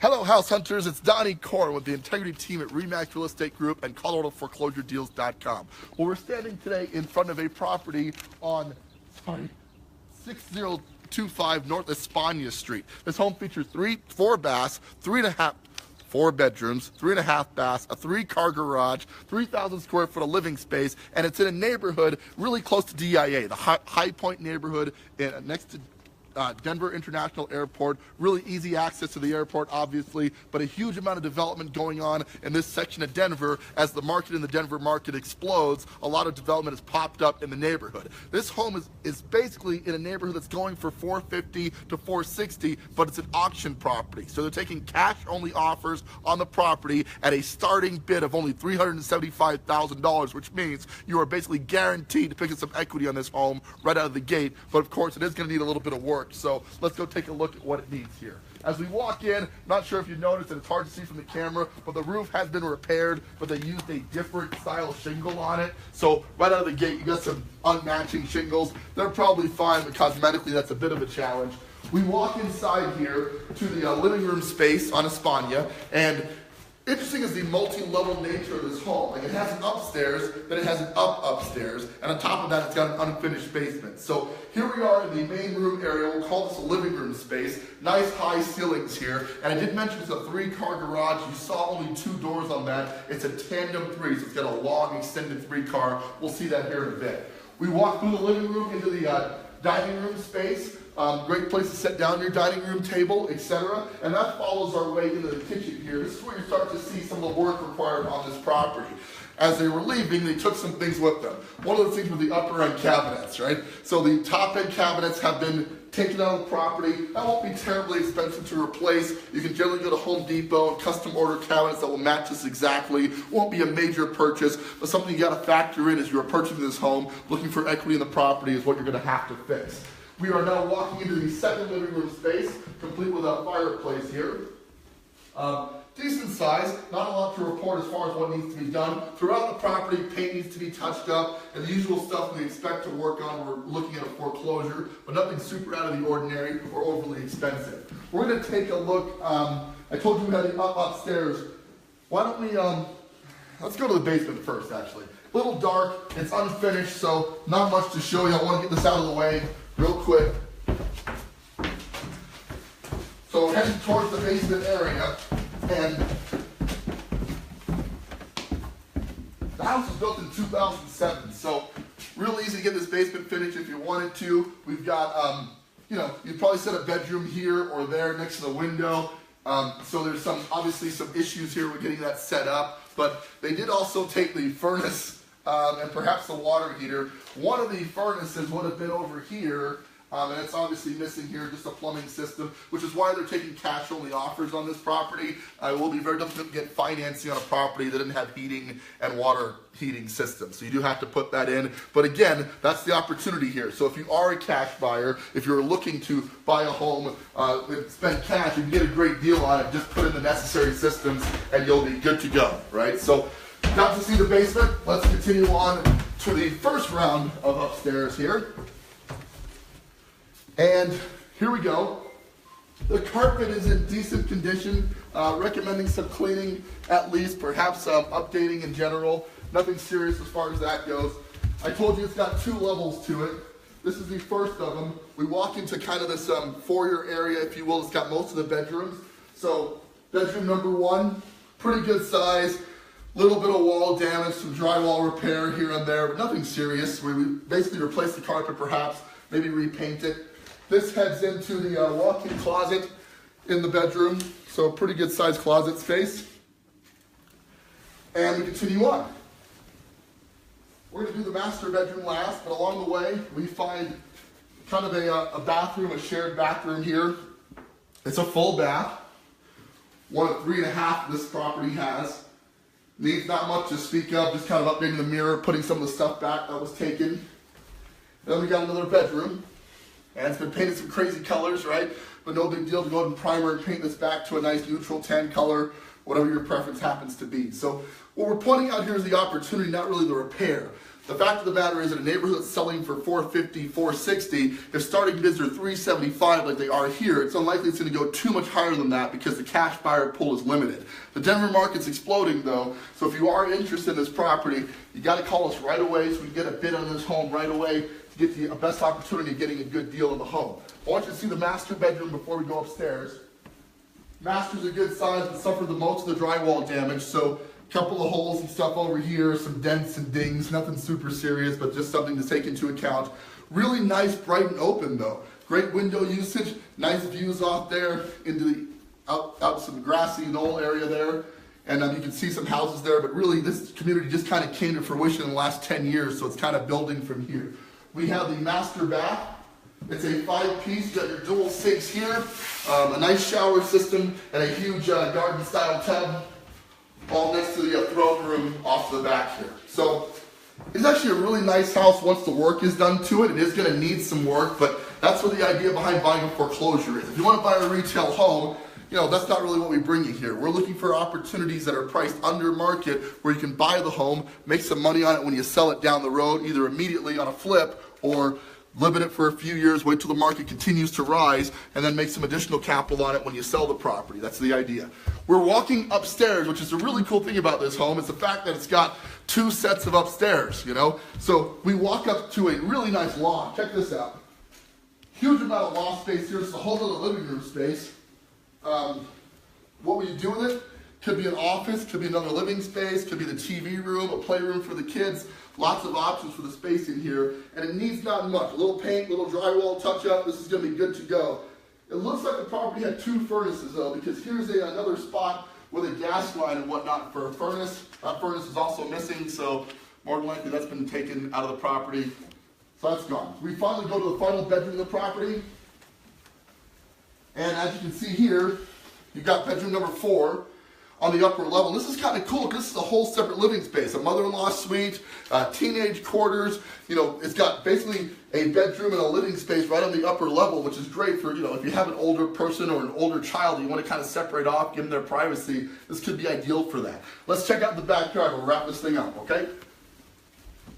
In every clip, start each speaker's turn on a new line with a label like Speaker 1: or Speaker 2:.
Speaker 1: Hello, house hunters. It's Donnie Korn with the Integrity team at RE/MAX Real Estate Group and ColoradoForeclosureDeals.com. Well, we're standing today in front of a property on 6025 North España Street. This home features four baths, 4 bedrooms, 3.5 baths, a 3-car garage, 3,000 square foot of living space, and it's in a neighborhood really close to DIA, the High Point neighborhood next to Denver International Airport. Really easy access to the airport, obviously, but a huge amount of development going on in this section of Denver. As the market in the Denver market explodes, a lot of development has popped up in the neighborhood. This home is basically in a neighborhood that's going for $450 to $460, but it's an auction property. So they're taking cash-only offers on the property at a starting bid of only $375,000, which means you are basically guaranteed to pick up some equity on this home right out of the gate. But of course, it is going to need a little bit of work. So let's go take a look at what it needs here. As we walk in, not sure if you noticed, and it's hard to see from the camera, but the roof has been repaired, but they used a different style shingle on it. So right out of the gate, you got some unmatching shingles. They're probably fine, but cosmetically, that's a bit of a challenge. We walk inside here to the living room space on España, and interesting is the multi-level nature of this home. Like, it has an upstairs, then it has an upstairs, and on top of that, it's got an unfinished basement. So here we are in the main room area. We'll call this a living room space. Nice high ceilings here, and I did mention it's a 3-car garage. You saw only 2 doors on that. It's a tandem 3, so it's got a long extended 3-car. We'll see that here in a bit. We walk through the living room into the dining room space. Great place to set down your dining room table, etc. And that follows our way into the kitchen here. This is where you start to see some of the work required on this property. As they were leaving, they took some things with them. One of the things was the upper end cabinets, right? So the top end cabinets have been taken out of the property. That won't be terribly expensive to replace. You can generally go to Home Depot and custom order cabinets that will match this exactly. Won't be a major purchase, but something you got to factor in as you're purchasing this home. Looking for equity in the property is what you're going to have to fix. We are now walking into the second living room space, complete with a fireplace here. Decent size, not a lot to report as far as what needs to be done. Throughout the property, paint needs to be touched up, and the usual stuff we expect to work on. We're looking at a foreclosure, but nothing super out of the ordinary or overly expensive. We're going to take a look. I told you we had the upstairs. Why don't we, let's go to the basement first, actually. A little dark, it's unfinished, so not much to show you. I want to get this out of the way real quick. So we're heading towards the basement area, and the house was built in 2007, so real easy to get this basement finished if you wanted to. We've got, you'd probably set a bedroom here or there next to the window. So there's obviously some issues here with getting that set up, but they did also take the furnace and perhaps the water heater. One of the furnaces would have been over here, and it's obviously missing here, just a plumbing system, which is why they're taking cash-only offers on this property. It will be very difficult to get financing on a property that didn't have heating and water heating systems. So you do have to put that in. But again, that's the opportunity here. So if you are a cash buyer, if you're looking to buy a home, spend cash, you can get a great deal on it. Just put in the necessary systems and you'll be good to go, right? So got to see the basement. Let's continue on to the first round of upstairs here. And here we go. The carpet is in decent condition, recommending some cleaning at least, perhaps updating in general. Nothing serious as far as that goes. I told you it's got 2 levels to it. This is the first of them. We walk into kind of this foyer area, if you will. It's got most of the bedrooms. So bedroom number 1, pretty good size. Little bit of wall damage, some drywall repair here and there, but nothing serious. We basically replace the carpet perhaps, maybe repaint it. This heads into the walk-in closet in the bedroom, so pretty good sized closet space. And we continue on. We're going to do the master bedroom last, but along the way we find kind of a bathroom, a shared bathroom here. It's a full bath, one of 3.5 this property has. Needs not much to speak of, just kind of updating the mirror, putting some of the stuff back that was taken. Then we got another bedroom. And it's been painted some crazy colors, right? But no big deal to go ahead and primer and paint this back to a nice neutral tan color. whatever your preference happens to be. So what we're pointing out here is the opportunity, not really the repair. The fact of the matter is, in a neighborhood that's selling for $450, $460, if starting bids are $375 like they are here, it's unlikely it's going to go too much higher than that because the cash buyer pool is limited. The Denver market's exploding though, so if you are interested in this property, you got to call us right away so we can get a bid on this home right away to get the best opportunity of getting a good deal on the home. I want you to see the master bedroom before we go upstairs. Master's a good size but suffered the most of the drywall damage, so couple of holes and stuff over here, some dents and dings, nothing super serious, but just something to take into account. Really nice, bright and open though. Great window usage, nice views off there into the out some grassy knoll area there. And you can see some houses there, but really this community just kind of came to fruition in the last 10 years, so it's kind of building from here. We have the master bath. It's a 5-piece, you got your dual sinks here, a nice shower system, and a huge garden style tub, all next to the throne room off to the back here. So it's actually a really nice house once the work is done to it. It is going to need some work, but that's what the idea behind buying a foreclosure is. If you want to buy a retail home, you know, that's not really what we bring you here. We're looking for opportunities that are priced under market where you can buy the home, make some money on it when you sell it down the road, either immediately on a flip or live in it for a few years, wait till the market continues to rise, and then make some additional capital on it when you sell the property. That's the idea. We're walking upstairs, which is a really cool thing about this home. It's the fact that it's got 2 sets of upstairs, you know? So we walk up to a really nice loft. Check this out. Huge amount of loft space here. It's a whole other living room space. What will you do with it? Could be an office, could be another living space, could be the TV room, a playroom for the kids. Lots of options for the space in here, and it needs not much. A little paint, a little drywall touch-up, this is going to be good to go. It looks like the property had 2 furnaces though, because here's another spot with a gas line and whatnot for a furnace. That furnace is also missing, so more than likely that's been taken out of the property. So that's gone. We finally go to the final bedroom of the property, and as you can see here, you've got bedroom number 4. On the upper level. This is kind of cool because this is a whole separate living space. A mother-in-law suite, teenage quarters. You know, it's got basically a bedroom and a living space right on the upper level, which is great for, you know, if you have an older person or an older child you want to kind of separate off, give them their privacy. This could be ideal for that. Let's check out the backyard. We'll wrap this thing up, okay?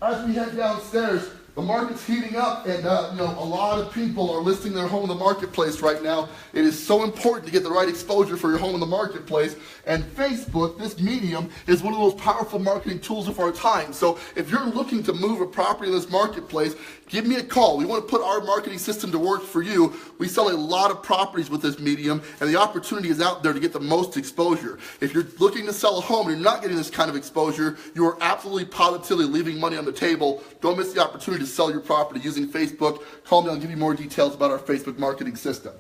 Speaker 1: As we head downstairs, the market's heating up, and you know, a lot of people are listing their home in the marketplace right now. It is so important to get the right exposure for your home in the marketplace, and Facebook, this medium, is one of those powerful marketing tools of our time. So if you're looking to move a property in this marketplace, give me a call. We want to put our marketing system to work for you. We sell a lot of properties with this medium, and the opportunity is out there to get the most exposure. If you're looking to sell a home and you're not getting this kind of exposure, you are absolutely positively leaving money on the table. Don't miss the opportunity to sell your property using Facebook. Call me, I'll give you more details about our Facebook marketing system.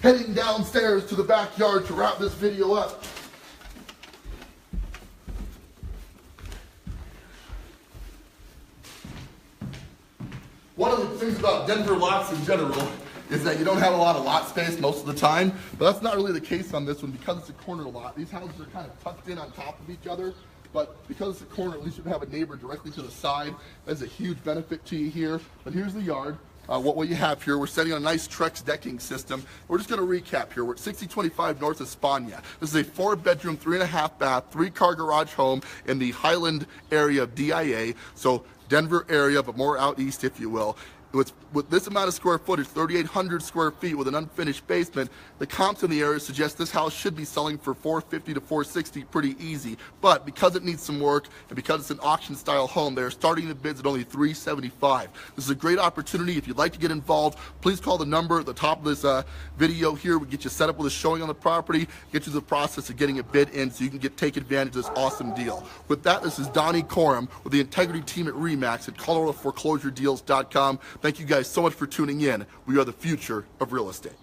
Speaker 1: Heading downstairs to the backyard to wrap this video up. One of the things about Denver lots in general is that you don't have a lot of lot space most of the time, but that's not really the case on this one because it's a corner lot. These houses are kind of tucked in on top of each other, but because it's a corner, at least you have a neighbor directly to the side. That's a huge benefit to you here. But here's the yard. What you have here, we're setting on a nice Trex decking system. We're just going to recap here. We're at 6025 North España. This is a 4-bedroom, 3.5 bath, 3-car garage home in the Highland area of DIA. So Denver area, but more out east, if you will. With this amount of square footage, 3,800 square feet with an unfinished basement, the comps in the area suggest this house should be selling for $450 to $460 pretty easy. But because it needs some work and because it's an auction style home, they're starting the bids at only $375. This is a great opportunity. If you'd like to get involved, please call the number at the top of this video here. We'll get you set up with a showing on the property, get you the process of getting a bid in so you can take advantage of this awesome deal. With that, this is Donnie Corum with the Integrity team at RE/MAX at ColoradoForeclosureDeals.com. Thank you guys so much for tuning in. We are the future of real estate.